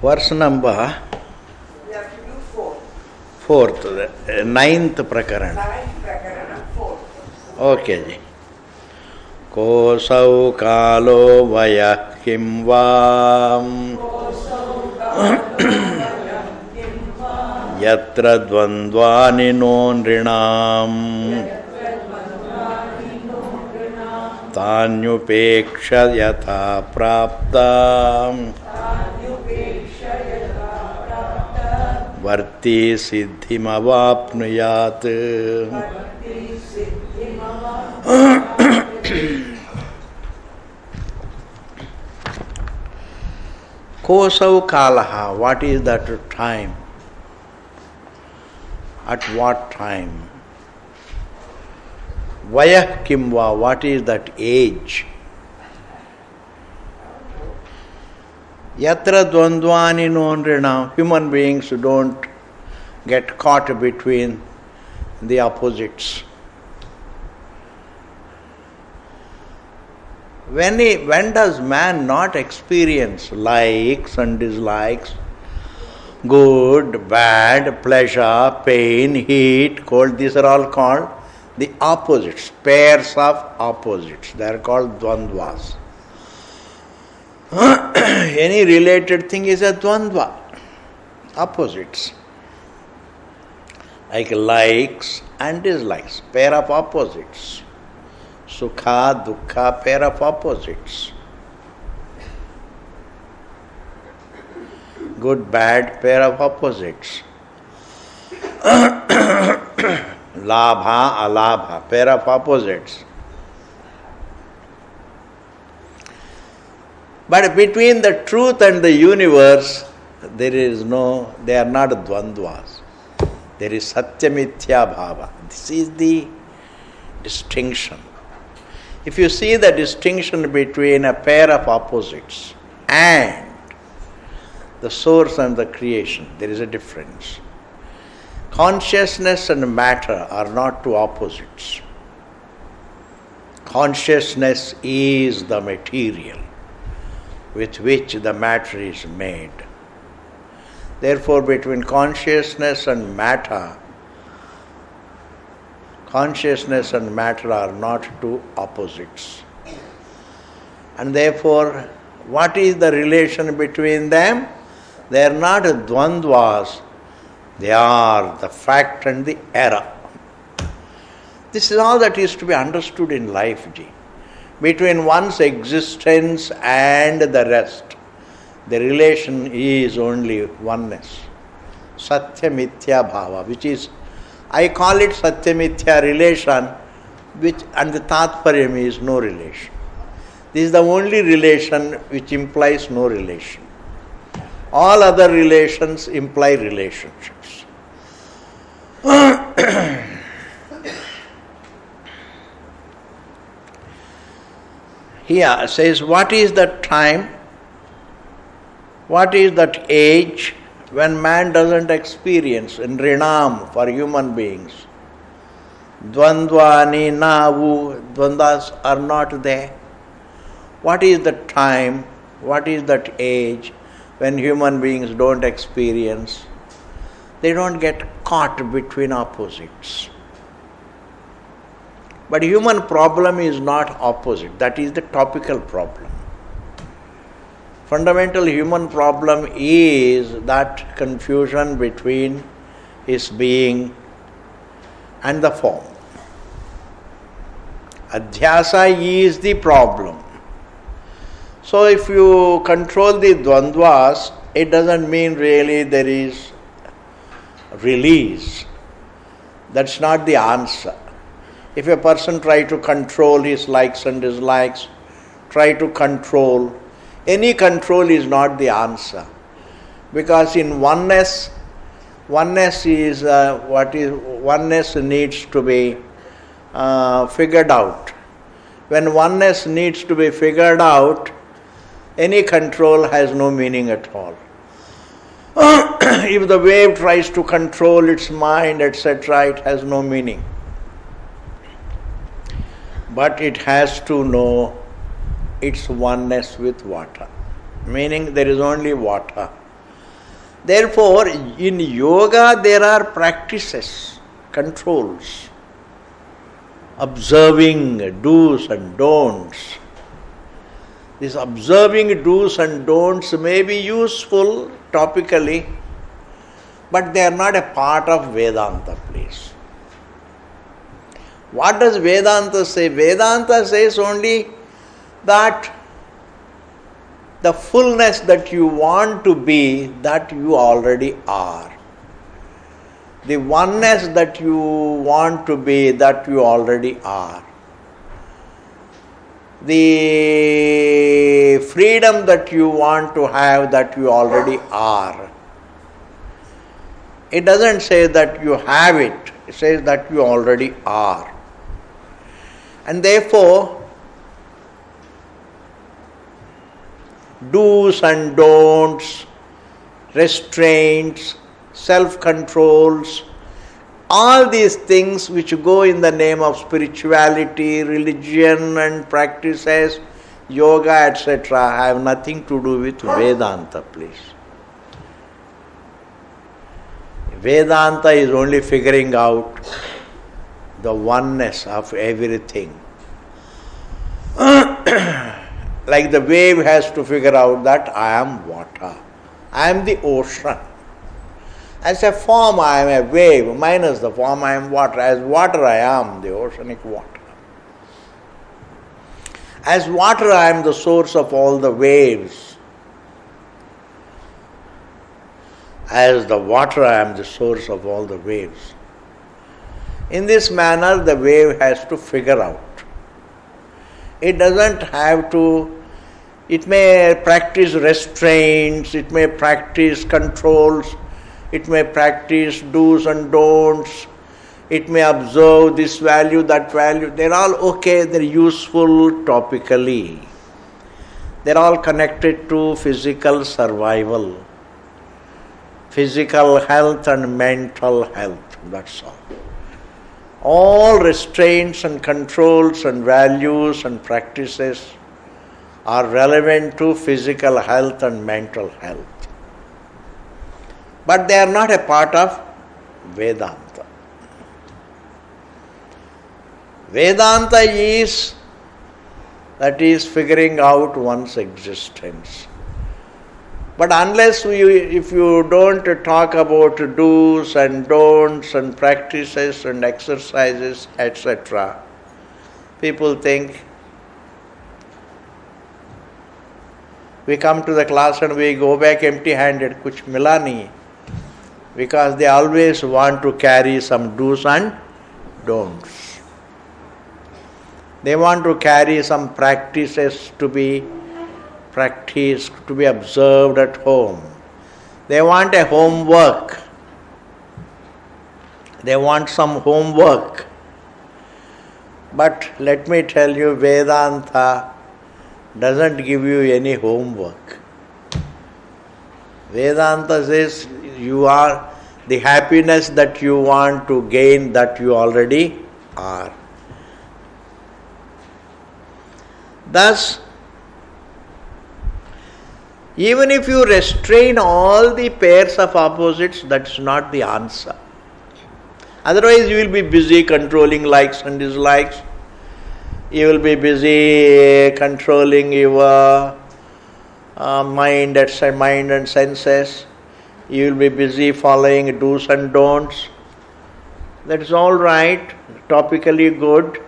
Verse number We have to do four. fourth, ninth prakarana. Ninth prakarana, fourth. Okay ji. Kosau kalo vaya kim vam yatra dvandvani non rinam tanyupeksha yatha praptam varti siddhimavapnuyat. Kosau kalaha, what is that time? At what time? Vayah kimva, what is that age? Yatra dvandvani nondrina, human beings don't get caught between the opposites. When does man not experience likes and dislikes, good, bad, pleasure, pain, heat, cold? These are all called the opposites, pairs of opposites. They are called dvandvas. Any related thing is a dvandva, opposites. Like likes and dislikes, pair of opposites. Sukha, dukkha, pair of opposites. Good, bad, pair of opposites. Labha, alabha, pair of opposites. But between the truth and the universe, they are not dvandvas. There is satyamithya bhava. This is the distinction. If you see the distinction between a pair of opposites and the source and the creation, there is a difference. Consciousness and matter are not two opposites. Consciousness is the material with which the matter is made. Therefore, between consciousness and matter are not two opposites. And therefore, what is the relation between them? They are not dvandvas, they are the fact and the error. This is all that is to be understood in life, ji. Between one's existence and the rest, the relation is only oneness. Satya mithya bhava, which is, I call it Satya mithya relation, and the Tatparyam is no relation. This is the only relation which implies no relation. All other relations imply relationships. Here says, what is that time? What is that age when man doesn't experience in Rinam for human beings? Dvandvani navu, dvandvas are not there. What is the time? What is that age when human beings don't experience? They don't get caught between opposites. But human problem is not opposite. That is the topical problem. Fundamental human problem is that confusion between his being and the form. Adhyasa is the problem. So if you control the dvandvas, it doesn't mean really there is release. That's not the answer. If a person tries to control his likes and dislikes, try to control, any control is not the answer. Because in oneness needs to be figured out. When oneness needs to be figured out, any control has no meaning at all. If the wave tries to control its mind, etc., it has no meaning. But it has to know its oneness with water. Meaning there is only water. Therefore, in yoga there are practices, controls, observing do's and don'ts. This observing do's and don'ts may be useful topically, but they are not a part of Vedanta, please. What does Vedanta say? Vedanta says only that the fullness that you want to be, that you already are. The oneness that you want to be, that you already are. The freedom that you want to have, that you already are. It doesn't say that you have it, it says that you already are. And therefore, do's and don'ts, restraints, self-controls, all these things which go in the name of spirituality, religion and practices, yoga, etc., have nothing to do with Vedanta, please. Vedanta is only figuring out the oneness of everything. Like the wave has to figure out that I am water, I am the ocean. As a form I am a wave, minus the form I am water. As water I am the oceanic water. As water I am the source of all the waves. As the water I am the source of all the waves. In this manner the wave has to figure out. It doesn't have to, it may practice restraints, it may practice controls, it may practice do's and don'ts, it may observe this value, that value. They're all okay, they're useful topically. They're all connected to physical survival, physical health and mental health, that's all. All restraints and controls and values and practices are relevant to physical health and mental health. But they are not a part of Vedanta. Vedanta is, that is, figuring out one's existence. But unless if you don't talk about do's and don'ts and practices and exercises, etc., people think we come to the class and we go back empty-handed, kuch mila nahi. Because they always want to carry some do's and don'ts. They want to carry some practices to be practiced, to be observed at home. They want a homework. They want some homework. But let me tell you, Vedanta doesn't give you any homework. Vedanta says you are the happiness that you want to gain, that you already are. Thus, even if you restrain all the pairs of opposites, that's not the answer. Otherwise you will be busy controlling likes and dislikes. You will be busy controlling your mind and senses. You will be busy following do's and don'ts. That is all right, topically good,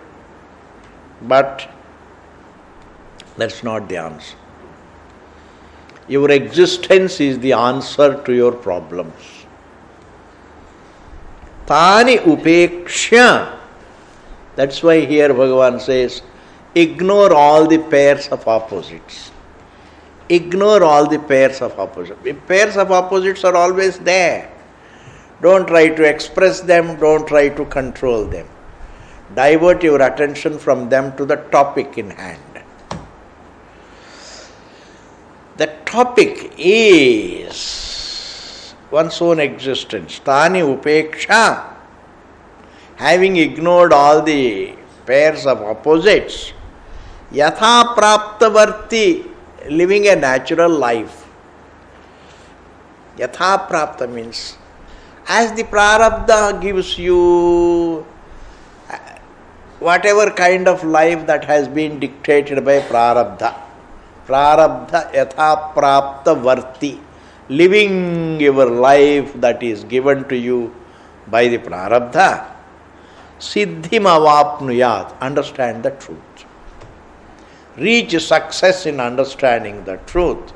but that's not the answer. Your existence is the answer to your problems. Tani upekshya. That's why here Bhagavan says, ignore all the pairs of opposites. Ignore all the pairs of opposites. Pairs of opposites are always there. Don't try to express them, don't try to control them. Divert your attention from them to the topic in hand. The topic is one's own existence. Tani upeksha. Having ignored all the pairs of opposites, yatha praptavarti, living a natural life. Yatha prapta means as the prarabdha gives you whatever kind of life that has been dictated by prarabdha. Prarabdha yatha prapta varti. Living your life that is given to you by the prarabdha. Siddhim avapnuyat. Understand the truth. Reach success in understanding the truth.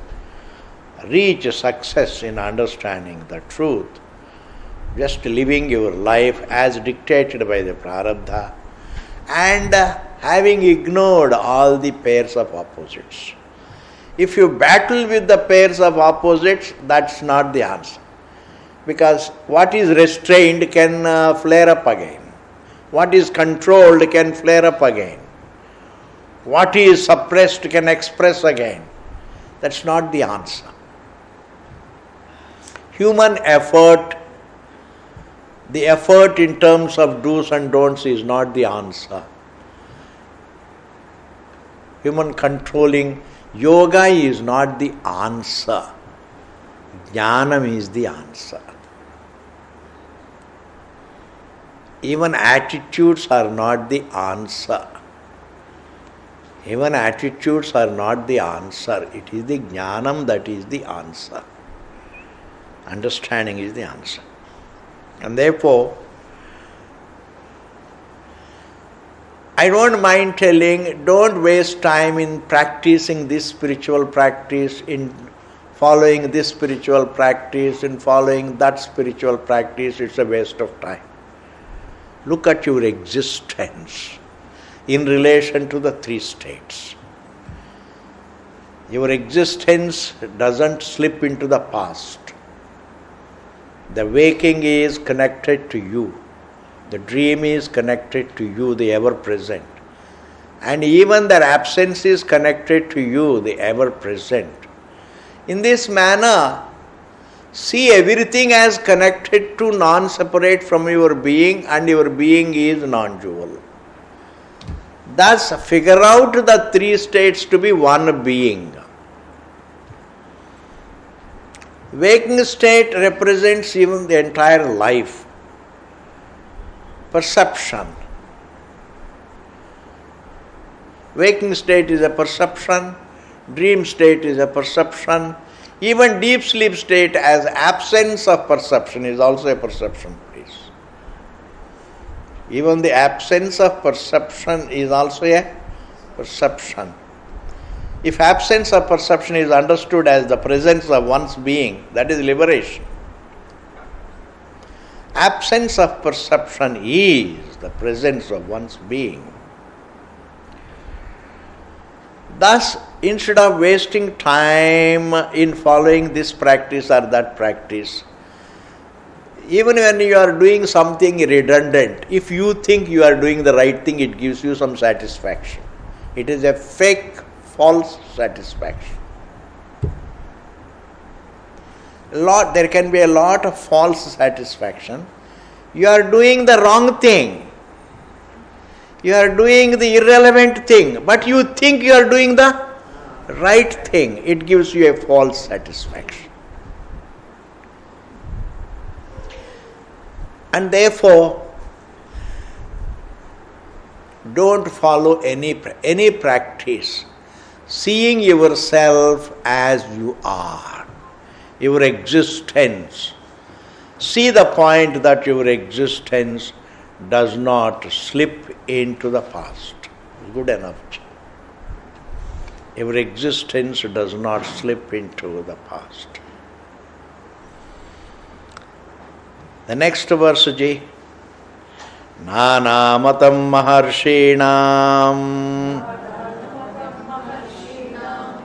Reach success in understanding the truth. Just living your life as dictated by the prarabdha and having ignored all the pairs of opposites. If you battle with the pairs of opposites, that's not the answer. Because what is restrained can flare up again. What is controlled can flare up again. What is suppressed can express again. That's not the answer. Human effort, the effort in terms of do's and don'ts is not the answer. Human controlling yoga is not the answer. Jnanam is the answer. Even attitudes are not the answer. Even attitudes are not the answer. It is the jnanam that is the answer. Understanding is the answer. And therefore, I don't mind telling, don't waste time in practicing this spiritual practice, in following this spiritual practice, in following that spiritual practice. It's a waste of time. Look at your existence in relation to the three states. Your existence doesn't slip into the past. The waking is connected to you. The dream is connected to you, the ever-present. And even their absence is connected to you, the ever-present. In this manner, see everything as connected to non-separate from your being, and your being is non-dual. Thus, figure out the three states to be one being. Waking state represents even the entire life. Perception. Waking state is a perception, dream state is a perception, even deep sleep state as absence of perception is also a perception, please. Even the absence of perception is also a perception. If absence of perception is understood as the presence of one's being, that is liberation. Absence of perception is the presence of one's being. Thus, instead of wasting time in following this practice or that practice, even when you are doing something redundant, if you think you are doing the right thing, it gives you some satisfaction. It is a fake, false satisfaction. There can be a lot of false satisfaction. You are doing the wrong thing. You are doing the irrelevant thing, but you think you are doing the right thing. It gives you a false satisfaction. And therefore, don't follow any practice seeing yourself as you are, your existence. See the point that your existence does not slip into the past. Good enough. Your existence does not slip into the past. The next verse, Ji. Nana matam maharshinam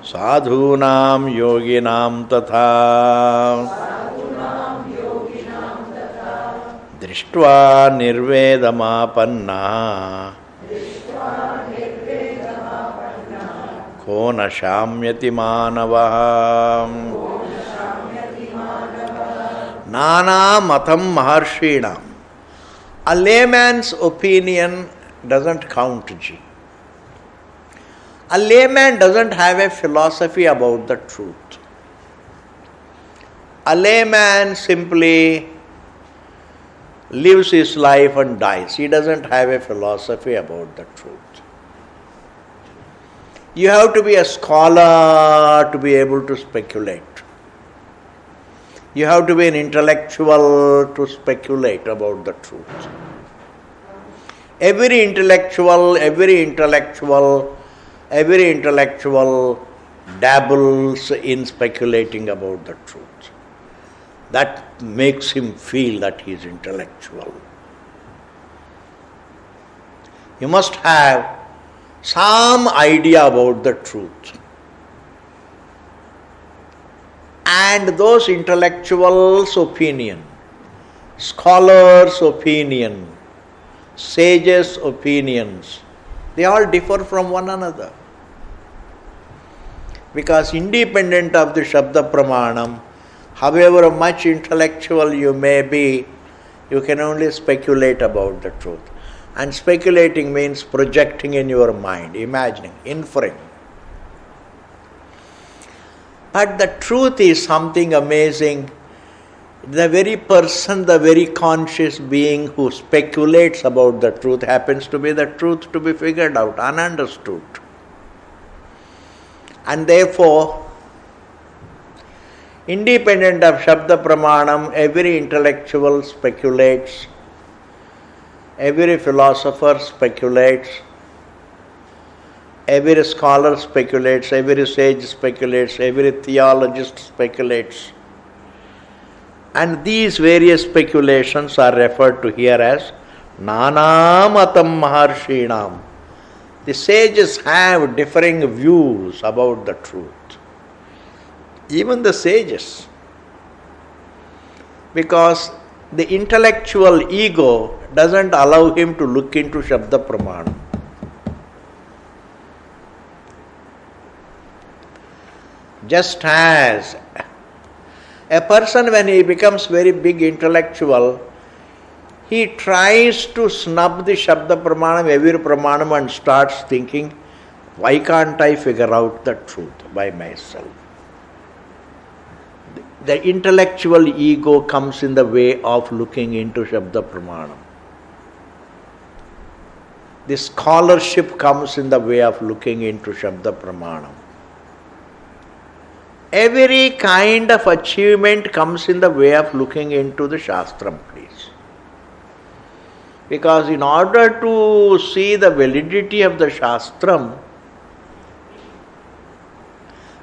sadhunam yoginam tatha drishtva nirvedamapanna ko na shamyati manavah. Nana matam maharshinam. A layman's opinion doesn't count, Ji. A layman doesn't have a philosophy about the truth. A layman simply lives his life and dies. He doesn't have a philosophy about the truth. You have to be a scholar to be able to speculate. You have to be an intellectual to speculate about the truth. Every intellectual dabbles in speculating about the truth. That makes him feel that he is intellectual. You must have some idea about the truth. And those intellectuals' opinion, scholars' opinion, sages' opinions, they all differ from one another. Because independent of the Shabda Pramanam, however much intellectual you may be, you can only speculate about the truth. And speculating means projecting in your mind, imagining, inferring. But the truth is something amazing. The very person, the very conscious being who speculates about the truth happens to be the truth to be figured out, ununderstood. And therefore, independent of Shabda Pramanam, every intellectual speculates, every philosopher speculates, every scholar speculates, every sage speculates, every theologist speculates. And these various speculations are referred to here as Nana Matam Maharshinam. The sages have differing views about the truth. Even the sages. Because the intellectual ego doesn't allow him to look into Shabda Pramanam. Just as a person, when he becomes very big intellectual, he tries to snub the Shabda Pramanam, every Pramanam, and starts thinking, why can't I figure out the truth by myself? The intellectual ego comes in the way of looking into Shabda Pramanam. The scholarship comes in the way of looking into Shabda Pramanam. Every kind of achievement comes in the way of looking into the Shastram, please. Because in order to see the validity of the Shastram,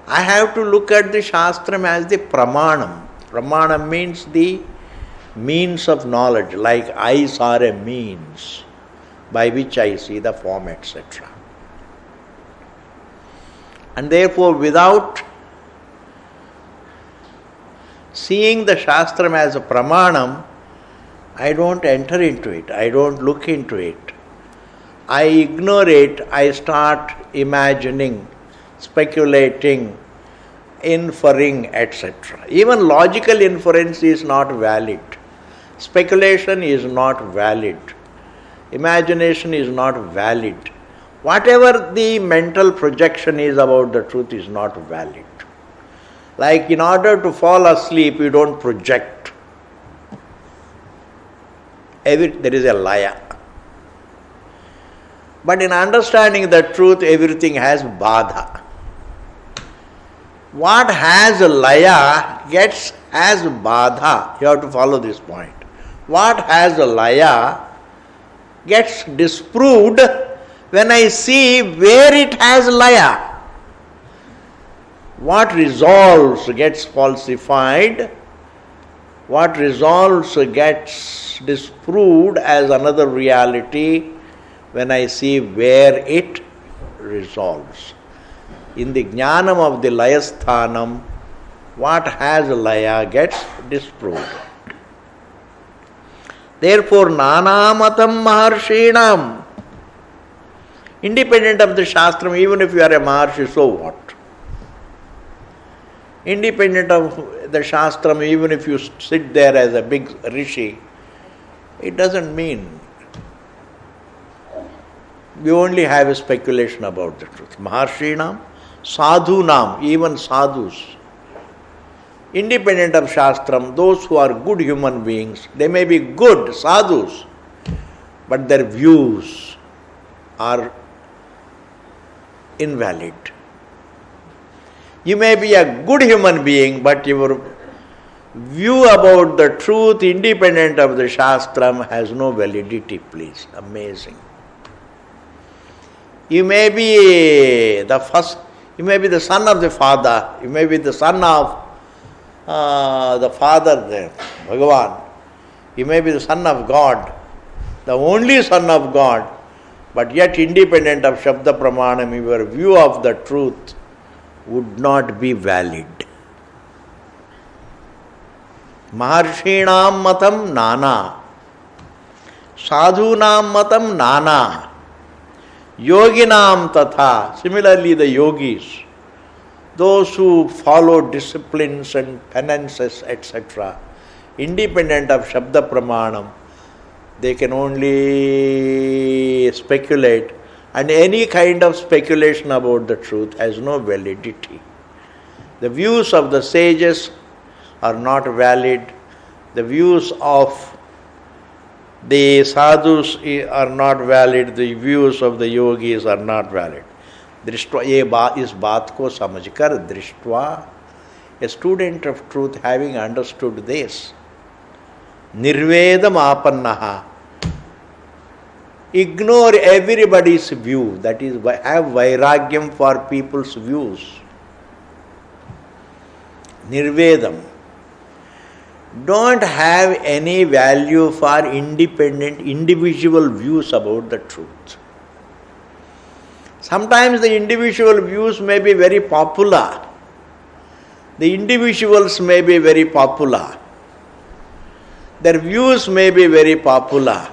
I have to look at the Shastram as the Pramanam. Pramanam means the means of knowledge, like eyes are a means by which I see the form, etc. And therefore, without seeing the Shastram as a Pramanam, I don't enter into it, I don't look into it. I ignore it, I start imagining, speculating, inferring, etc. Even logical inference is not valid. Speculation is not valid. Imagination is not valid. Whatever the mental projection is about the truth is not valid. Like in order to fall asleep, you don't project. There is a liar. But in understanding the truth, everything has badha. What has a laya has badha. You have to follow this point. What has a laya gets disproved when I see where it has laya. What resolves gets falsified. What resolves gets disproved as another reality when I see where it resolves. In the jnanam of the layasthanam, what has laya gets disproved. Therefore, nanamatam maharshinam, independent of the Shastram, even if you are a Maharshi, so what? Independent of the Shastram, even if you sit there as a big Rishi, it doesn't mean. We only have a speculation about the truth. Maharshinam, sadhunam, even sadhus. independent of Shastram, those who are good human beings, they may be good sadhus, but their views are invalid. You may be a good human being, but your view about the truth independent of the Shastram has no validity, please. Amazing. You may be the son of the father, you may be the son of the father there, Bhagavan. You may be the son of God, the only son of God, but yet independent of Shabda Pramanam, your view of the truth would not be valid. Maharshinam matam nana, sadhunam matam nana, yoginam tatha. Similarly, the yogis, those who follow disciplines and penances, etc., independent of Shabda Pramanam, they can only speculate, and any kind of speculation about the truth has no validity. The views of the sages are not valid. The views of the sadhus are not valid. The views of the yogis are not valid. दृष्टवा ये बात इस बात को समझकर दृष्टवा a student of truth having understood this nirvedam apannaha, ignore everybody's view, that is, have vairagyam for people's views. Nirvedam. Don't have any value for independent, individual views about the truth. Sometimes the individual views may be very popular. The individuals may be very popular. Their views may be very popular.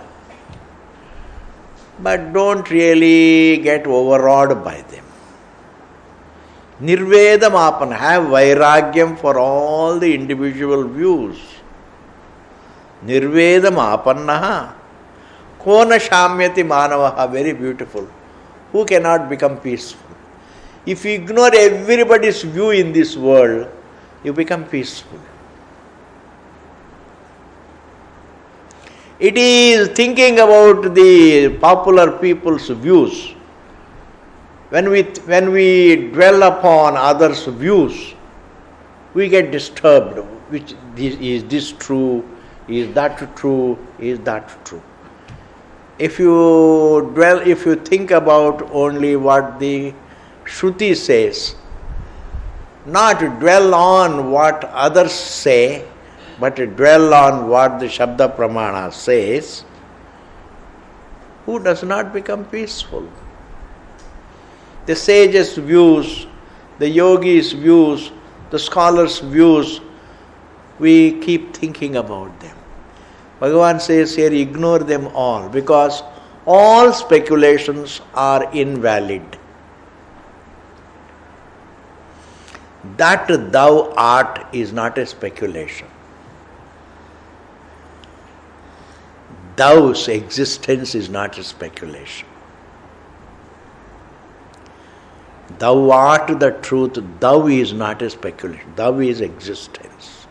But don't really get overawed by them. Nirvedam apan, have vairagyam for all the individual views. Nirvedam apannaha, kona shamyati manavaha, very beautiful. Who cannot become peaceful? If you ignore everybody's view in this world, you become peaceful. It is thinking about the popular people's views. When we dwell upon others' views, we get disturbed. Is this true? Is that true? Is that true? If you think about only what the Shruti says, not dwell on what others say, but dwell on what the Shabda Pramana says, who does not become peaceful? The sages' views, the yogis' views, the scholars' views, we keep thinking about them. Bhagavan says here, ignore them all, because all speculations are invalid. That thou art is not a speculation. Thou's existence is not a speculation. Thou art the truth, thou is not a speculation, thou is existence.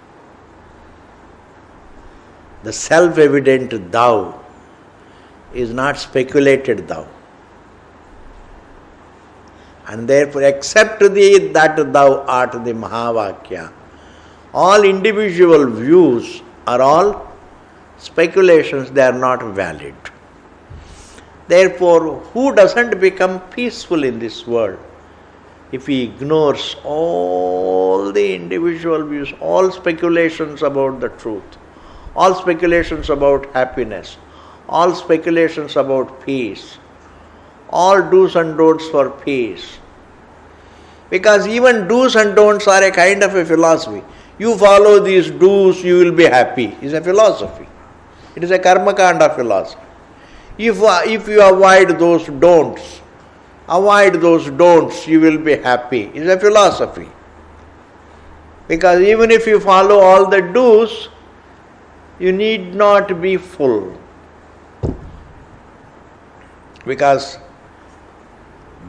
The self-evident thou is not speculated thou. And therefore, except that thou art the Mahavakya, all individual views are all speculations, they are not valid. Therefore, who doesn't become peaceful in this world if he ignores all the individual views, all speculations about the truth, all speculations about happiness, all speculations about peace, all do's and don'ts for peace? Because even do's and don'ts are a kind of a philosophy. You follow these do's, you will be happy. It's a philosophy. It is a karma kanda philosophy. If you avoid those don'ts, you will be happy. It's a philosophy. Because even if you follow all the do's, you need not be full. Because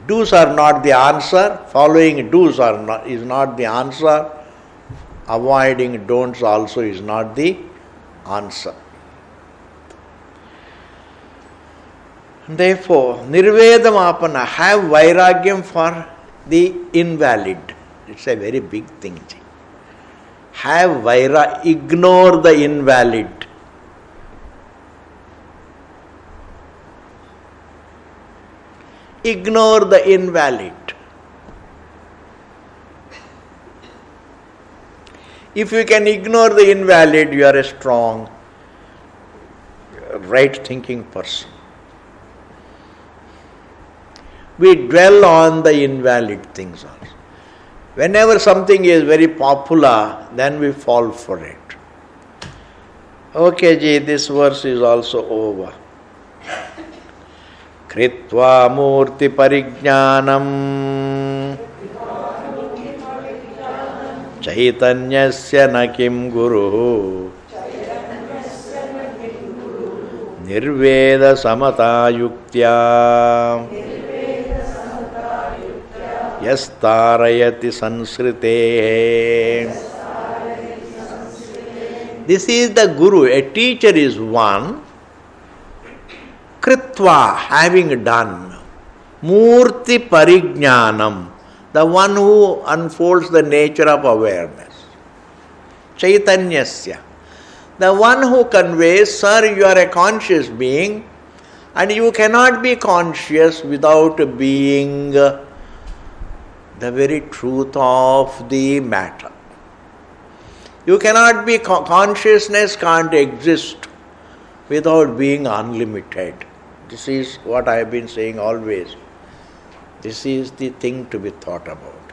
do's are not the answer, following do's is not the answer. avoiding don'ts also is not the answer. Therefore, nirvedamapana, have vairagyam for the invalid. It's a very big thing. Have ignore the invalid. Ignore the invalid. If you can ignore the invalid, you are a strong, right thinking person. We dwell on the invalid things also. Whenever something is very popular, then we fall for it. Okay, ji, this verse is also over. Kritva murti parijnanam chaitanyasya na kim guru nirveda samata yuktya yastarayati sansrite. This is the guru. A teacher is one. Kritva, having done. Murti parijnanam, the one who unfolds the nature of awareness. Chaitanyasya, the one who conveys, sir, you are a conscious being and you cannot be conscious without being the very truth of the matter. You cannot be, consciousness can't exist without being unlimited. This is what I have been saying always. This is the thing to be thought about.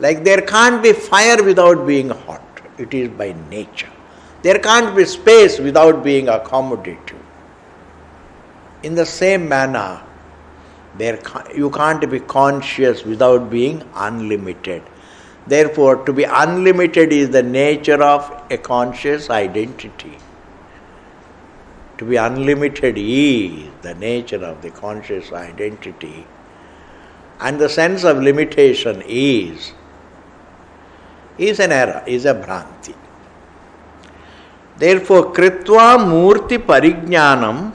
Like there can't be fire without being hot. It is by nature. There can't be space without being accommodative. In the same manner, you can't be conscious without being unlimited. Therefore, to be unlimited is the nature of a conscious identity. To be unlimited is the nature of the conscious identity. And the sense of limitation is an error, is a bhranti. Therefore, kritva murti parijnanam,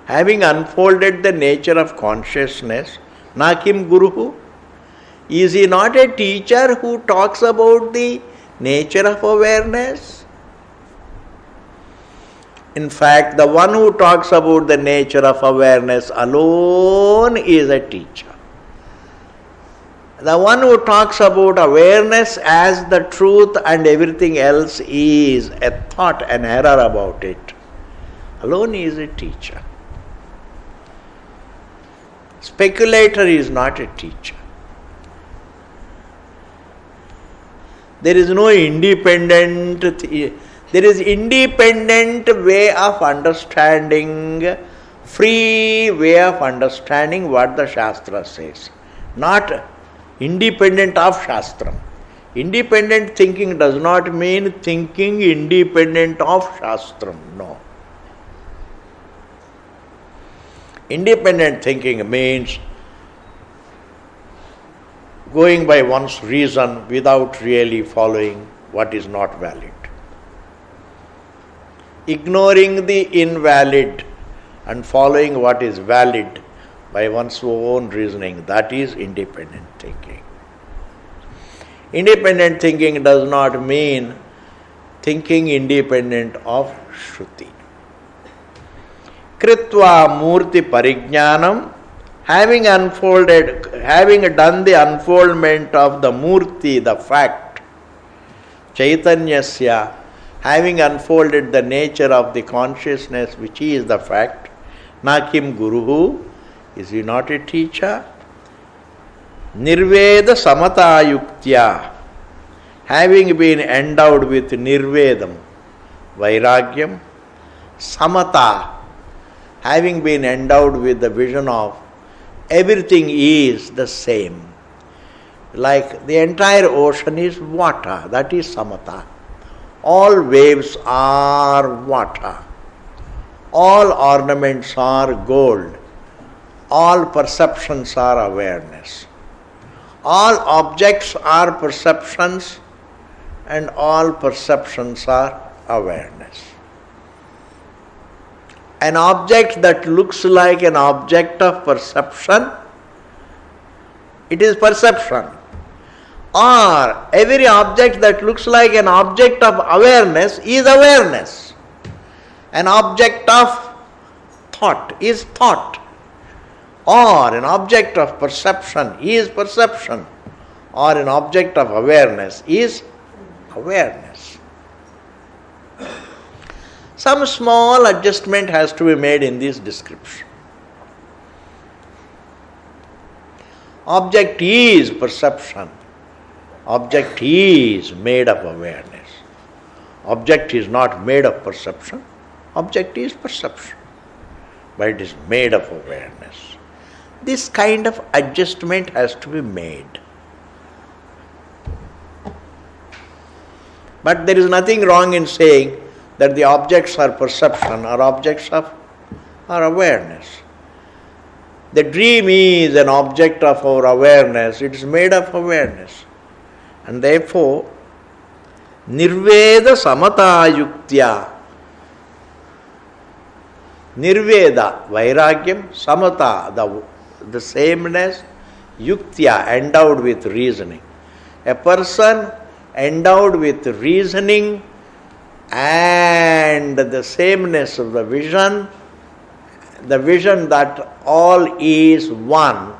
having unfolded the nature of consciousness, nakim guruhu, is he not a teacher who talks about the nature of awareness? In fact, the one who talks about the nature of awareness alone is a teacher. The one who talks about awareness as the truth and everything else is a thought, an error about it, alone is a teacher. Speculator is not a teacher. There is no independent, there is independent way of understanding, free way of understanding what the Shastra says. Not independent of Shastram. Independent thinking does not mean thinking independent of Shastram. No. Independent thinking means going by one's reason without really following what is not valid. Ignoring the invalid and following what is valid by one's own reasoning, that is independent thinking. Independent thinking does not mean thinking independent of Shruti. Kritva murti parijnanam, having done the unfoldment of the murti, the fact, chaitanyasya, having unfolded the nature of the consciousness which is the fact, nakim guruhu, is he not a teacher? Nirveda samata yuktya, having been endowed with nirvedam, vairagyam, samata, having been endowed with the vision of everything is the same. Like the entire ocean is water, that is samata. All waves are water. All ornaments are gold. All perceptions are awareness. All objects are perceptions and all perceptions are awareness. An object that looks like an object of perception, it is perception. Or every object that looks like an object of awareness is awareness. An object of thought is thought. Or an object of perception is perception. Or an object of awareness is awareness. Some small adjustment has to be made in this description. Object is perception. Object is made of awareness. Object is not made of perception. Object is perception. But it is made of awareness. This kind of adjustment has to be made. But there is nothing wrong in saying that the objects are perception or objects are awareness. The dream is an object of our awareness. It is made of awareness. And therefore, nirveda samata yuktya. Nirveda, vairagyam, samata, the sameness, yuktya, endowed with reasoning. A person endowed with reasoning and the sameness of the vision that all is one,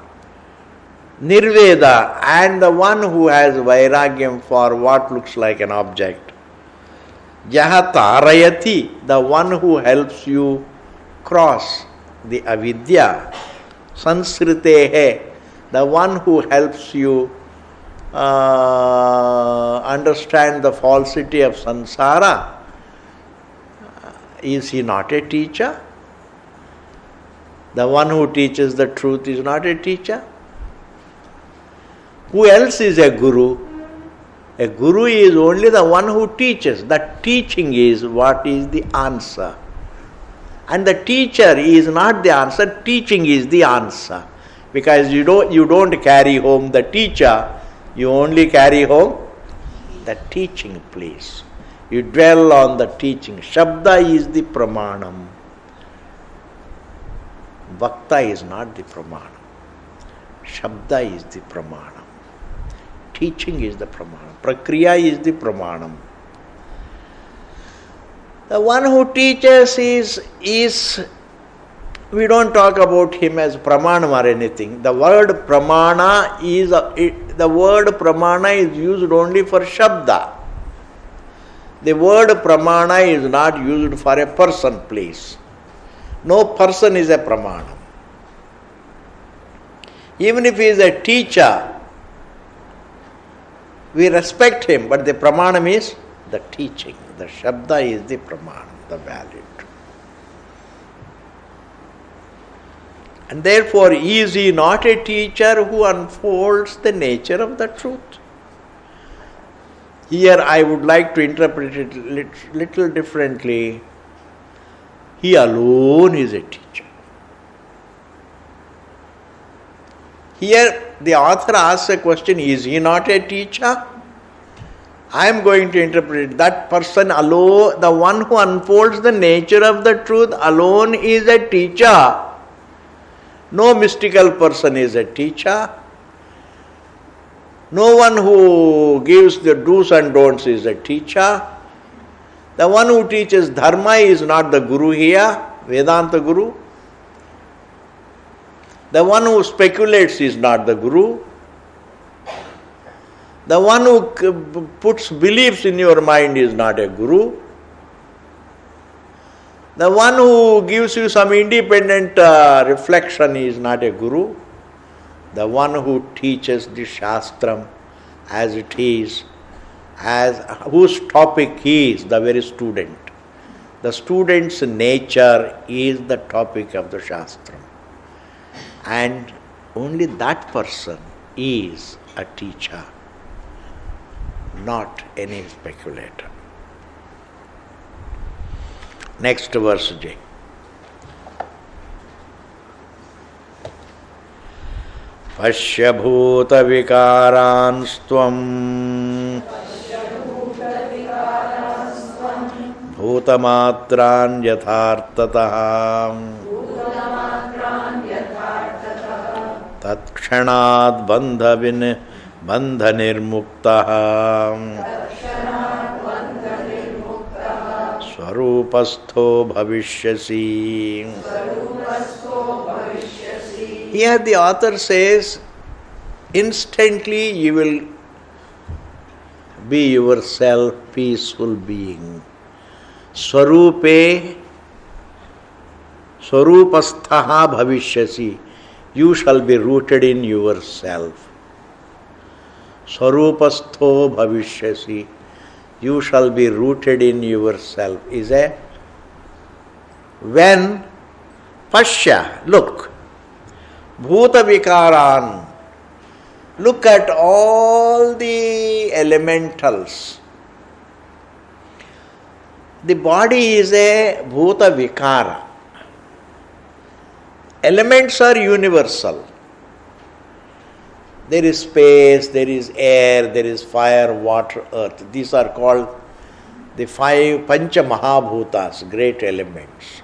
nirveda, and the one who has vairagyam for what looks like an object, yaha tarayati, the one who helps you cross the avidya, sansritehe, the one who helps you understand the falsity of samsara. Is he not a teacher? The one who teaches the truth is not a teacher. Who else is a guru? A guru is only the one who teaches. That teaching is what is the answer. And the teacher is not the answer, teaching is the answer. Because you don't carry home the teacher, you only carry home the teaching place. You dwell on the teaching. Shabda is the pramanam. Vakta is not the pramanam. Shabda is the pramanam. Teaching is the pramanam. Prakriya is the pramanam. The one who teaches is we don't talk about him as pramanam or anything. The word pramana is used only for shabda. The word pramana is not used for a person, please. No person is a pramanam. Even if he is a teacher, we respect him, but the pramanam is the teaching. The shabda is the pramanam, the valid. And therefore, is he not a teacher who unfolds the nature of the truth? Here I would like to interpret it little differently. He alone is a teacher. Here the author asks a question, is he not a teacher? I am going to interpret that person alone, the one who unfolds the nature of the truth alone is a teacher. No mystical person is a teacher. No one who gives the do's and don'ts is a teacher. The one who teaches dharma is not the guru here, Vedanta guru. The one who speculates is not the guru. The one who puts beliefs in your mind is not a guru. The one who gives you some independent reflection is not a guru. The one who teaches the Shastram as it is, as whose topic is the very student. The student's nature is the topic of the Shastram. And only that person is a teacher, not any speculator. Next verse, Jay. पश्यभूतविकारांस्त्वं भूतमात्रान् यथार्थतः तत्क्षणात् बन्धनिर्मुक्तः स्वरूपस्थो भविष्यसि. Here the author says, instantly you will be yourself, peaceful being. Swarupe, Swarupasthaha bhavishyasi. You shall be rooted in yourself. Swarupastho bhavishyasi. You shall be rooted in yourself. Is a when Pashya, look. Bhuta vikaran. Look at all the elementals. The body is a bhuta vikara. Elements are universal. There is space, there is air, there is fire, water, earth. These are called the 5 Pancha Mahabhutas, great elements.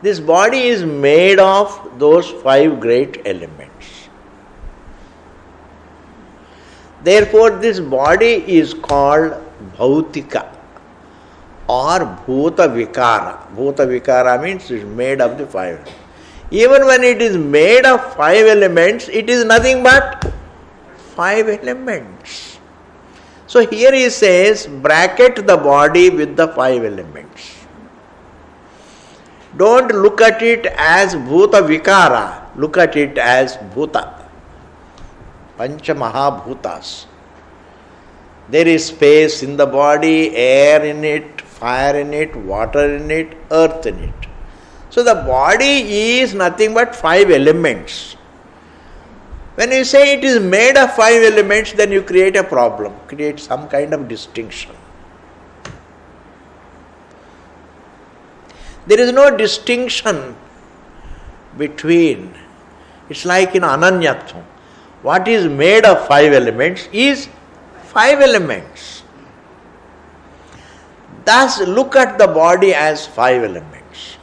This body is made of those 5 great elements. Therefore, this body is called Bhautika or Bhuta Vikara. Bhuta Vikara means it is made of the 5. Even when it is made of 5 elements, it is nothing but 5 elements. So here he says, bracket the body with the 5 elements. Don't look at it as Bhuta Vikara, look at it as Bhuta. Pancha Mahabhutas. There is space in the body, air in it, fire in it, water in it, earth in it. So the body is nothing but 5 elements. When you say it is made of 5 elements, then you create a problem, create some kind of distinction. There is no distinction between, it's like in Ananyatvam. What is made of 5 elements is 5 elements. Thus, look at the body as 5 elements.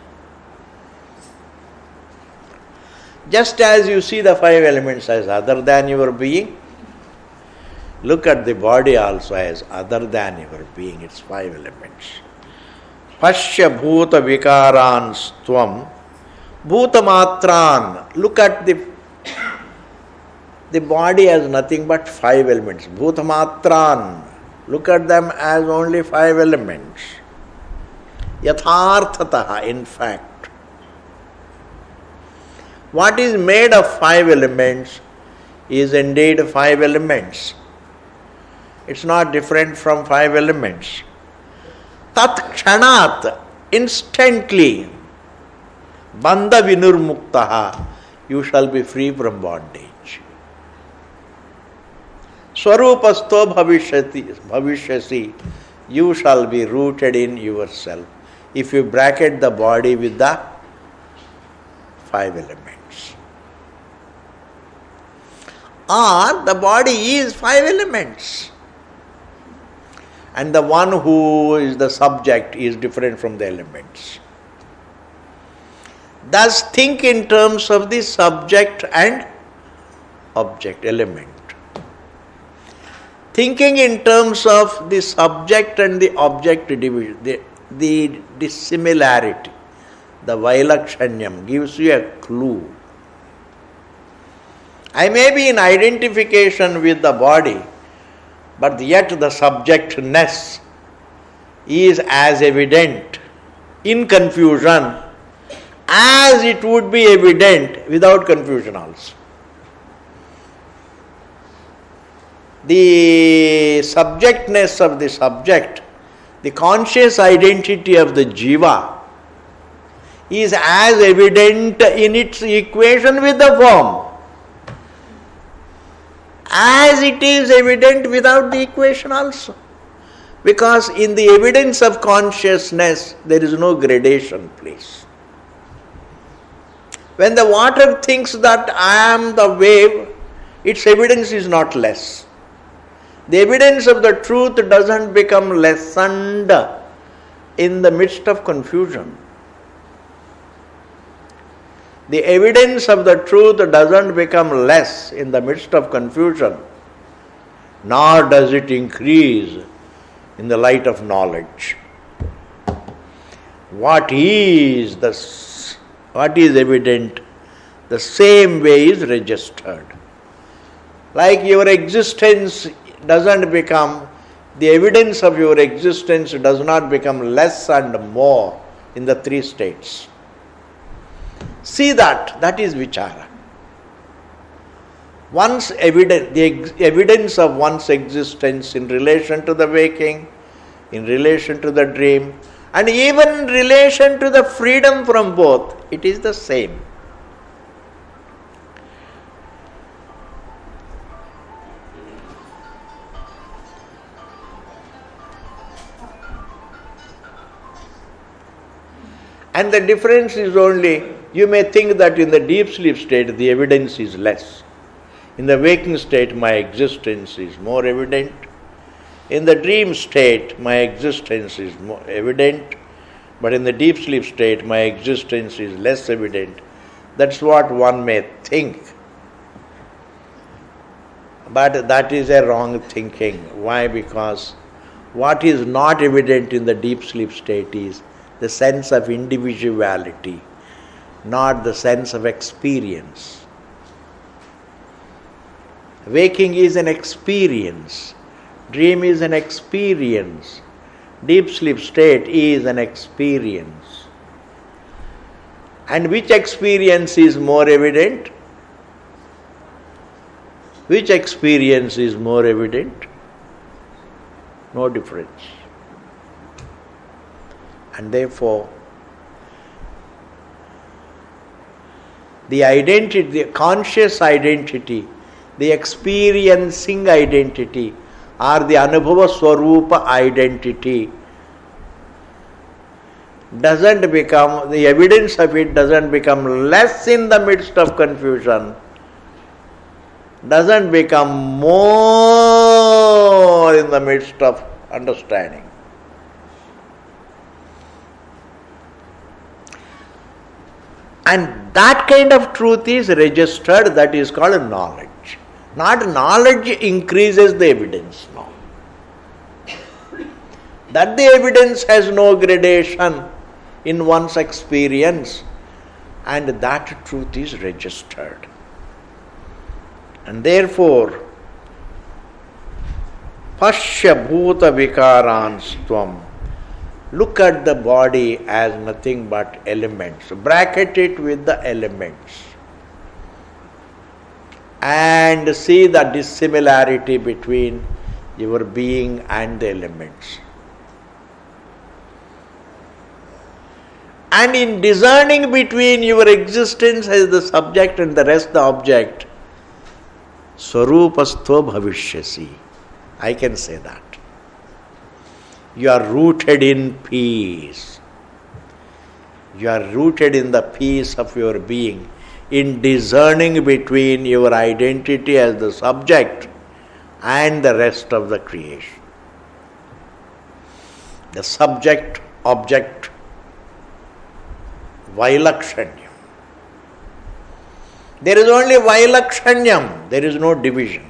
Just as you see the 5 elements as other than your being, look at the body also as other than your being, it's 5 elements. Pashya bhuta vikaran stvam bhuta matran. Look at the body as nothing but 5 elements. Bhuta matran. Look at them as only 5 elements. Yatharthataha, in fact. What is made of 5 elements is indeed 5 elements. It's not different from 5 elements. Tat kshanat, instantly, bandha vinurmuktaha, you shall be free from bondage. Swarupastho bhavishyasi, you shall be rooted in yourself. If you bracket the body with the 5 elements. Or the body is 5 elements. And the one who is the subject is different from the elements. Thus think in terms of the subject and object element. Thinking in terms of the subject and the object division, the dissimilarity, the Vailakshanyam gives you a clue. I may be in identification with the body, but yet the subjectness is as evident in confusion as it would be evident without confusion also. The subjectness of the subject, the conscious identity of the jiva, is as evident in its equation with the form as it is evident without the equation also. Because in the evidence of consciousness, there is no gradation, please. When the water thinks that I am the wave, its evidence is not less. The evidence of the truth doesn't become lessened in the midst of confusion. The evidence of the truth doesn't become less in the midst of confusion, nor does it increase in the light of knowledge. What is evident, the same way is registered. Like your existence doesn't become, the evidence of your existence does not become less and more in the three states. See that is vichara. The evidence of one's existence in relation to the waking, in relation to the dream, and even in relation to the freedom from both, it is the same. And the difference is only, you may think that in the deep sleep state the evidence is less. In the waking state my existence is more evident. In the dream state my existence is more evident. But in the deep sleep state my existence is less evident. That's what one may think. But that is a wrong thinking. Why? Because what is not evident in the deep sleep state is the sense of individuality, not the sense of experience. Waking is an experience. Dream is an experience. Deep sleep state is an experience. And which experience is more evident? Which experience is more evident? No difference. And therefore, the identity, the conscious identity, the experiencing identity, or the Anubhava Swarupa identity doesn't become, the evidence of it doesn't become less in the midst of confusion, doesn't become more in the midst of understanding. And that kind of truth is registered, that is called knowledge. Not knowledge increases the evidence, no. That the evidence has no gradation in one's experience, and that truth is registered. And therefore, Pashya Bhuta Vikaranstvam. Look at the body as nothing but elements. Bracket it with the elements. And see the dissimilarity between your being and the elements. And in discerning between your existence as the subject and the rest the object, Swarupastho Bhavishyasi. I can say that. You are rooted in peace. You are rooted in the peace of your being, in discerning between your identity as the subject and the rest of the creation. The subject, object, Vailakshanyam. There is only Vailakshanyam, there is no division.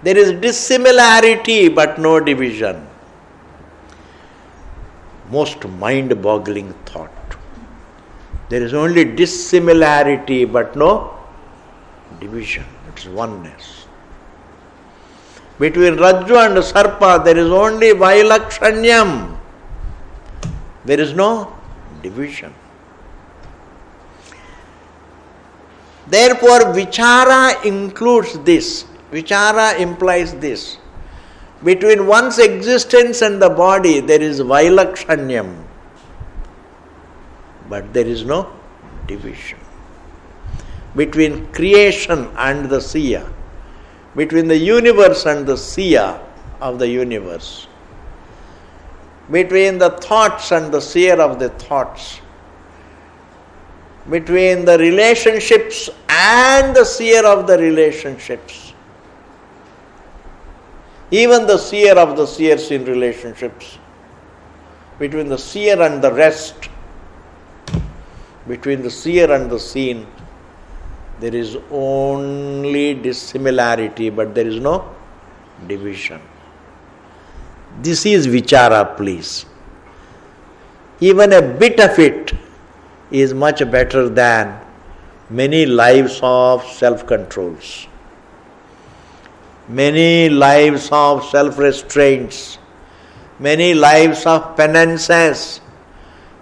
There is dissimilarity but no division. Most mind-boggling thought. There is only dissimilarity but no division. It is oneness. Between Rajju and Sarpa there is only Vailakshanyam. There is no division. Therefore, vichara includes this. Vichara implies this. Between one's existence and the body, there is Vailakshanyam, but there is no division. Between creation and the seer, between the universe and the seer of the universe, between the thoughts and the seer of the thoughts, between the relationships and the seer of the relationships. Even the seer of the seers in relationships. Between the seer and the rest, between the seer and the seen, there is only dissimilarity, but there is no division. This is vichara, please. Even a bit of it is much better than many lives of self-controls, many lives of self-restraints, many lives of penances,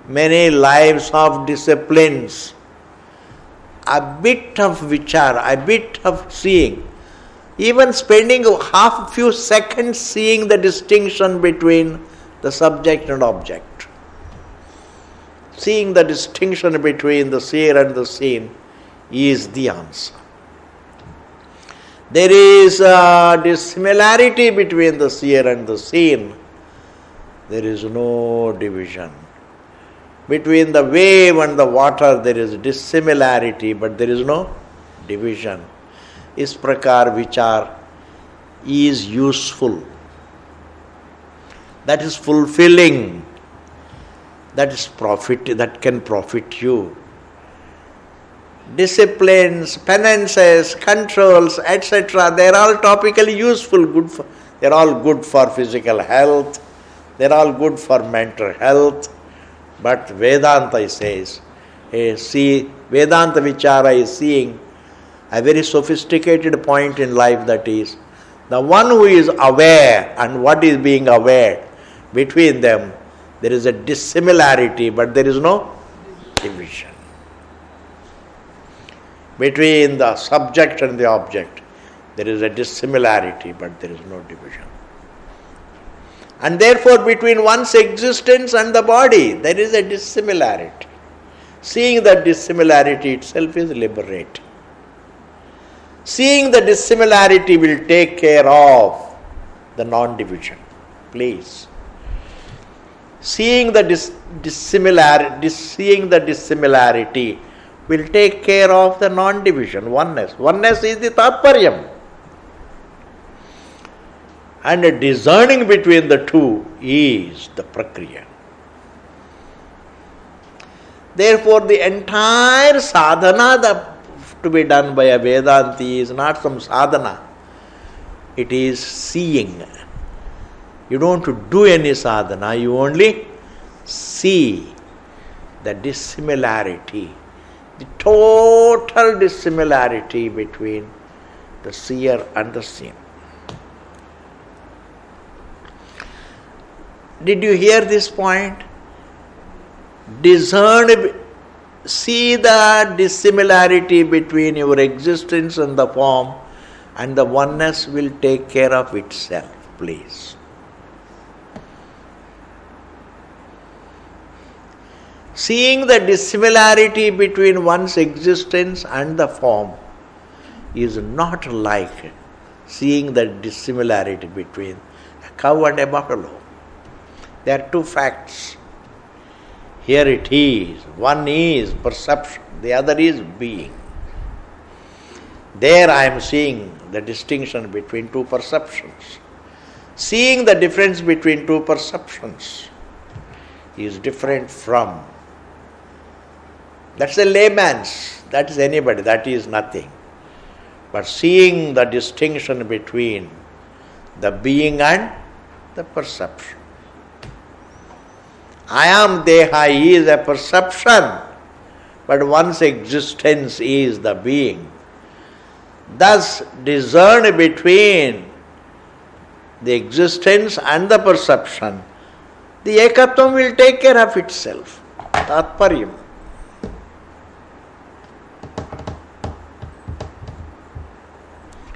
many lives of disciplines. A bit of vichara, a bit of seeing, even spending a few seconds seeing the distinction between the subject and object, seeing the distinction between the seer and the seen is the answer. There is a dissimilarity between the seer and the seen. There is no division. Between the wave and the water there is dissimilarity, but there is no division. Is prakar vichar is useful. That is fulfilling. That is profit, that can profit you. Disciplines, penances, controls, etc., they are all topically useful. They are all good for physical health. They are all good for mental health. But Vedanta says, Vedanta Vichara is seeing a very sophisticated point in life, that is, the one who is aware and what is being aware, between them there is a dissimilarity, but there is no division. Between the subject and the object, there is a dissimilarity, but there is no division. And therefore, between one's existence and the body, there is a dissimilarity. Seeing that dissimilarity itself is liberating. Seeing the dissimilarity will take care of the non-division. Please. Seeing the dissimilarity will take care of the non-division, oneness. Oneness is the tatparyam. And discerning between the two is the prakriya. Therefore, the entire sadhana to be done by a Vedanti is not some sadhana. It is seeing. You don't do any sadhana, you only see the dissimilarity, the total dissimilarity between the seer and the seen. Did you hear this point? Discern, see the dissimilarity between your existence and the form, and the oneness will take care of itself, please. Seeing the dissimilarity between one's existence and the form is not like seeing the dissimilarity between a cow and a buffalo. There are two facts. Here it is. One is perception, the other is being. There I am seeing the distinction between two perceptions. Seeing the difference between two perceptions is different from. That's a layman's, that is anybody, that is nothing. But seeing the distinction between the being and the perception. I am Deha is a perception, but one's existence is the being. Thus, discern between the existence and the perception. The ekatvam will take care of itself. Tatparyam.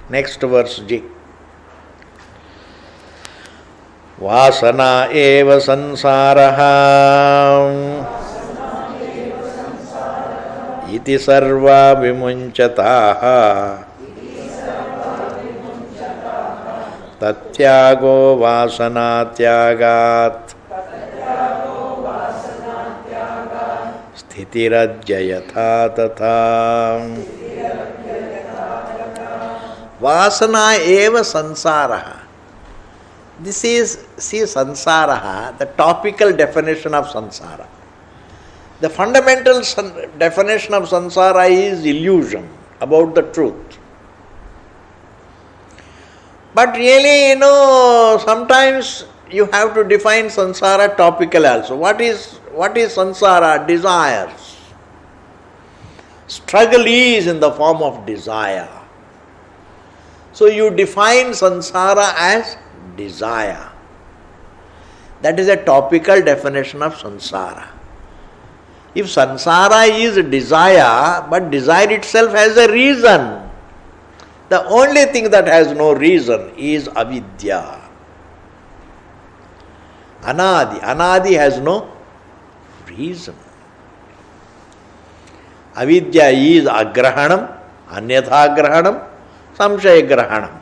Next verse G. Vasana eva sansaraha iti sarva vimunchataha tatyago vasana tyagat Sthitiradya yatha tatha. Vasana eva sansaraha. This is, see, sansaraha, the topical definition of sansara. The fundamental definition of sansara is illusion about the truth. But really, sometimes you have to define sansara topical also. What is sansara? Desires. Struggle is in the form of desire. So you define sansara as desire. That is a topical definition of sansara. If sansara is desire, but desire itself has a reason, the only thing that has no reason is avidya. Anadi. Anadi has no reason. Avidya is agrahanam, anyatha grahanam, samshaya grahanam.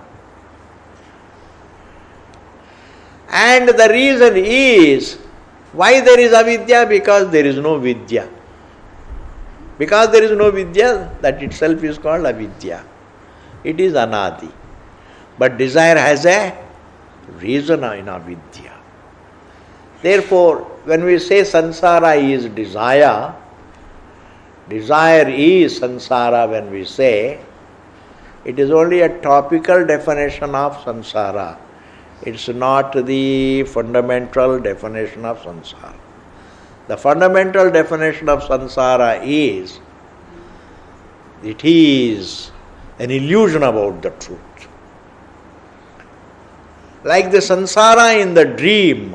And the reason is, why there is avidya? Because there is no vidya. Because there is no vidya, that itself is called avidya. It is anadi. But desire has a reason in avidya. Therefore, when we say sansara is desire, desire is sansara when we say, it is only a topical definition of sansara. It's not the fundamental definition of sansara. The fundamental definition of sansara is, it is an illusion about the truth. Like the sansara in the dream,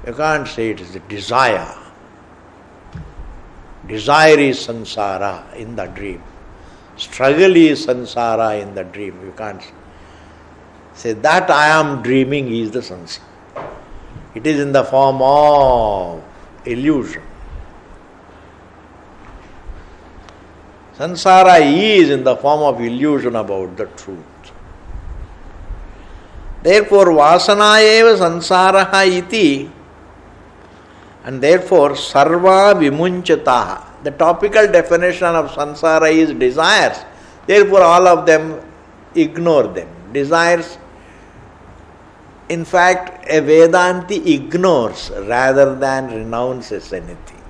you can't say it is a desire. Desire is sansara in the dream. Struggle is sansara in the dream. You can't say that I am dreaming is the sansara. It is in the form of illusion. Sansara is in the form of illusion about the truth. Therefore, vasana eva sansaraha iti, and therefore sarva vimunchataha. The topical definition of sansara is desires. Therefore, all of them ignore them. Desires, in fact, a Vedanti ignores rather than renounces anything.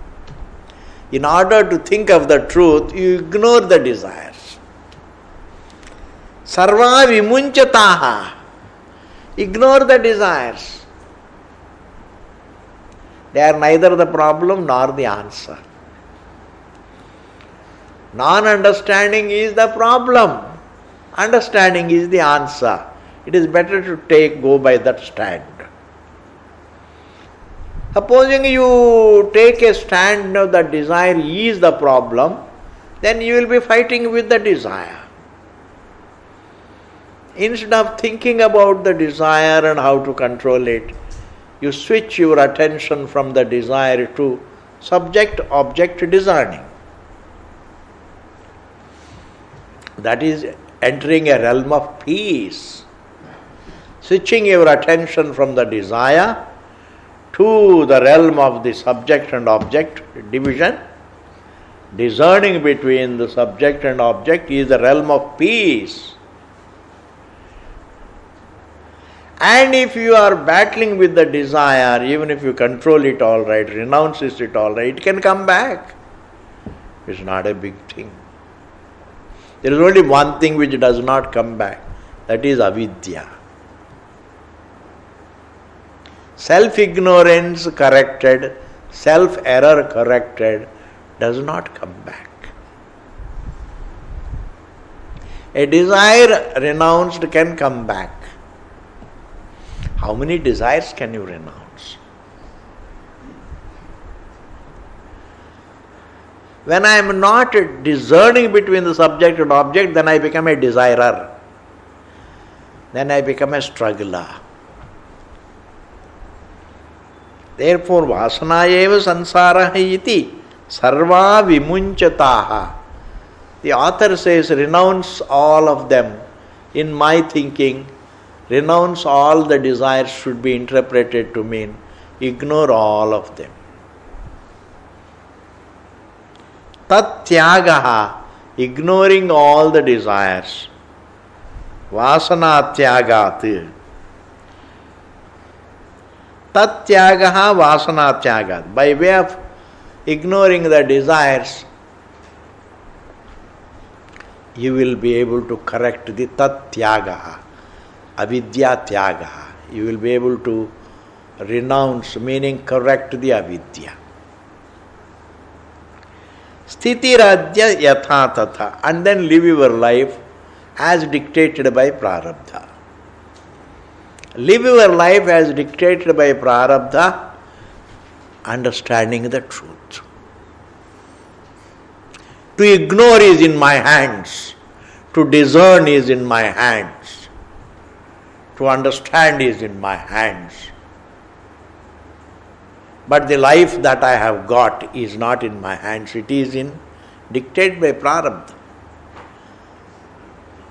In order to think of the truth, you ignore the desires. Sarva vimunchataha. Ignore the desires. They are neither the problem nor the answer. Non-understanding is the problem. Understanding is the answer. It is better to go by that stand. Supposing you take a stand that desire is the problem, then you will be fighting with the desire. Instead of thinking about the desire and how to control it, you switch your attention from the desire to subject-object discerning. That is entering a realm of peace. Switching your attention from the desire to the realm of the subject and object division, discerning between the subject and object is the realm of peace. And if you are battling with the desire, even if you control it all right, renounces it all right, it can come back. It's not a big thing. There is only one thing which does not come back, that is avidya. Self-ignorance corrected, self-error corrected, does not come back. A desire renounced can come back. How many desires can you renounce? When I am not discerning between the subject and object, then I become a desirer. Then I become a struggler. Therefore, vasana eva sansaraha iti sarva vimunchataha. The author says, renounce all of them. In my thinking, renounce all the desires should be interpreted to mean ignore all of them. Tat tyagaha, ignoring all the desires. Vasana tyagat. Tat tyagaha vasana tyagat. By way of ignoring the desires, you will be able to correct the tat tyagaha, avidya tyagaha. You will be able to renounce, meaning correct the avidya. Stitiradya yatha tatha, and then live your life as dictated by prarabdha. Live your life as dictated by prarabdha, understanding the truth. To ignore is in my hands, to discern is in my hands, to understand is in my hands. But the life that I have got is not in my hands, it is dictated by prarabdha.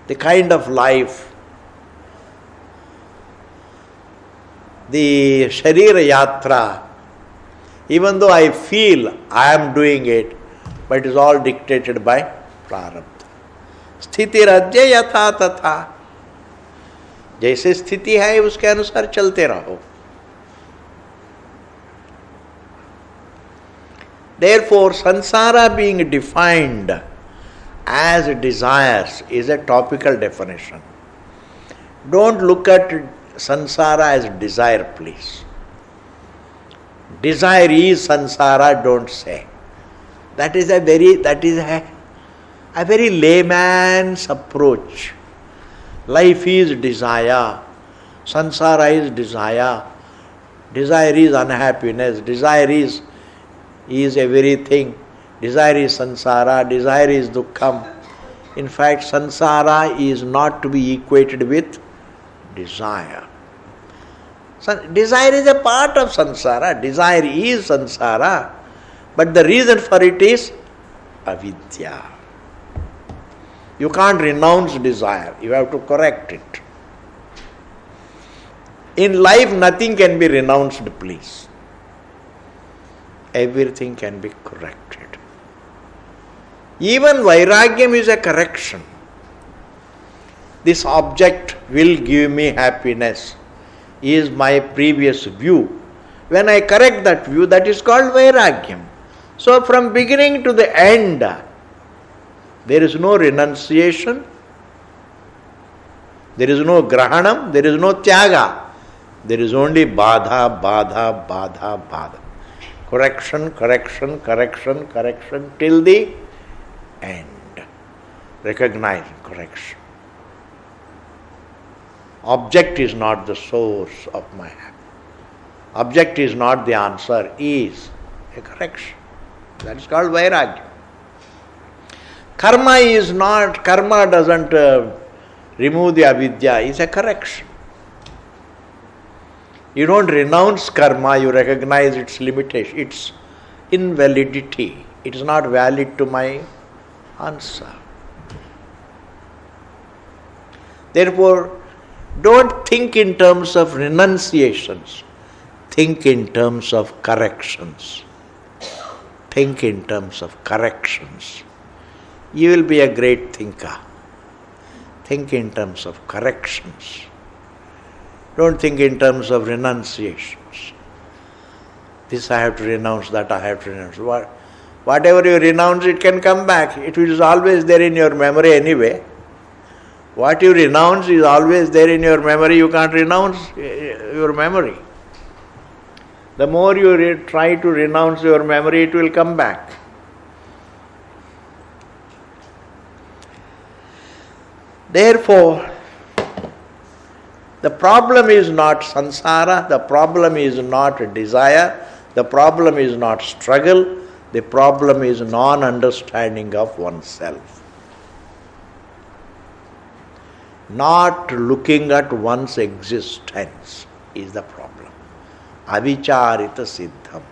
The kind of life, the Sharira Yatra, even though I feel I am doing it, but it is all dictated by prarabdha. Sthiti radya yatha tatha. जैसे स्थिति है उसके अनुसार चलते रहो. Therefore, sansara being defined as desires is a topical definition. Don't look at sansara as desire, please. Desire is sansara, don't say. That is a very layman's approach. Life is desire. Sansara is desire. Desire is unhappiness. Desire is everything. Desire is sansara. Desire is dukkham. In fact, sansara is not to be equated with desire. Desire is a part of sansara. Desire is sansara. But the reason for it is avidya. You can't renounce desire. You have to correct it. In life, nothing can be renounced, please. Everything can be corrected. Even vairagyam is a correction. This object will give me happiness, is my previous view. When I correct that view, that is called vairagyam. So from beginning to the end, there is no renunciation, there is no grahanam, there is no tyaga. There is only badha, badha, badha, badha. Correction, correction, correction, correction till the end. Recognizing correction. Object is not the source of my happiness. Object is not the answer, is a correction. That is called vairagya. Karma doesn't remove the avidya, it's a correction. You don't renounce karma, you recognize its limitation, its invalidity. It is not valid to my answer. Therefore, don't think in terms of renunciations. Think in terms of corrections. Think in terms of corrections. You will be a great thinker. Think in terms of corrections. Don't think in terms of renunciations. This I have to renounce, that I have to renounce. Whatever you renounce, it can come back. It is always there in your memory anyway. What you renounce is always there in your memory. You can't renounce your memory. The more you try to renounce your memory, it will come back. Therefore, the problem is not sansara, the problem is not desire, the problem is not struggle, the problem is non-understanding of oneself. Not looking at one's existence is the problem. Avicharita siddham.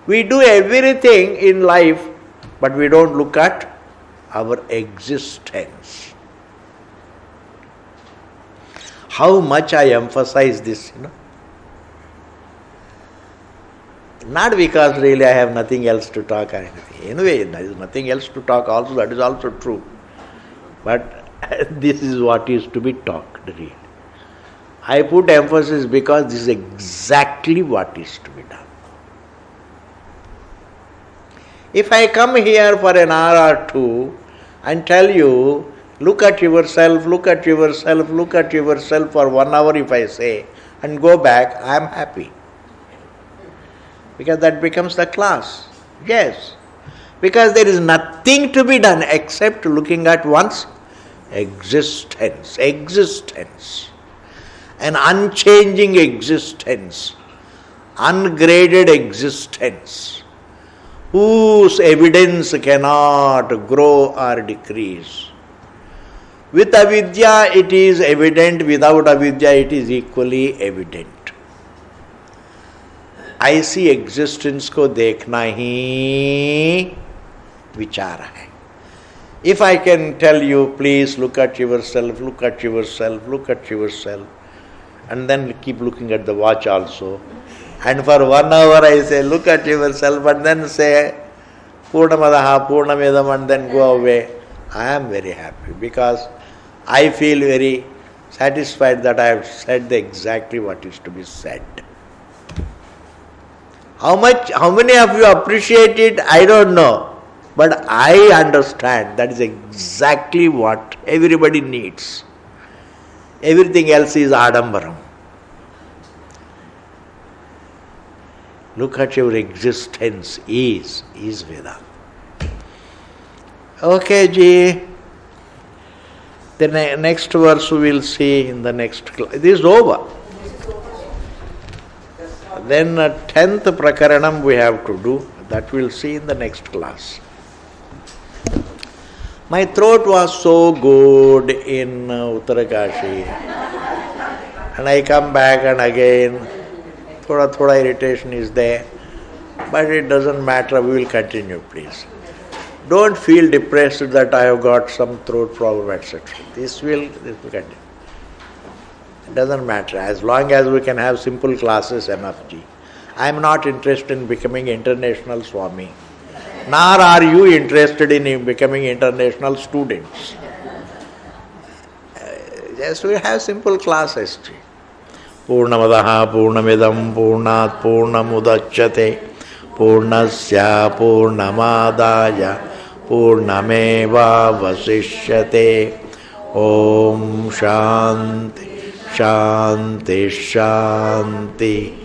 We do everything in life, but we don't look at our existence. How much I emphasize this, Not because really I have nothing else to talk or anything. Anyway, there is nothing else to talk also, that is also true. But this is what is to be talked, really. I put emphasis because this is exactly what is to be done. If I come here for an hour or two and tell you, look at yourself, look at yourself, look at yourself for 1 hour if I say, and go back, I am happy. Because that becomes the class. Yes. Because there is nothing to be done except looking at one's existence. Existence. An unchanging existence. Ungraded existence. Whose evidence cannot grow or decrease. With avidya it is evident, without avidya it is equally evident. ऐसी existence को देखना ही विचार है. If I can tell you, please look at yourself, look at yourself, look at yourself, and then keep looking at the watch also. And for 1 hour I say, look at yourself, and then say, Purnamadaha, Purnamidam, and then go away. I am very happy because I feel very satisfied that I have said exactly what is to be said. How many of you appreciate it, I don't know. But I understand that is exactly what everybody needs. Everything else is adambaram. Look at your existence is Vedanta. Okay, Ji. The next verse we will see in the next class. This is over. Then 10th prakaranam we have to do. That we will see in the next class. My throat was so good in Uttarakashi. And I come back and again, thoda irritation is there. But it doesn't matter, we will continue, please. Don't feel depressed that I have got some throat problem, etc. This will continue. It doesn't matter. As long as we can have simple classes, enough, Ji. I am not interested in becoming international Swami. Nor are you interested in becoming international students. Just we have simple classes, Ji. Purnamadaha Purnamidam Purnat Purnamudachyate Purnasya Purnamadaya Purnameva Vasishyate. Om Shanti Shanti Shanti.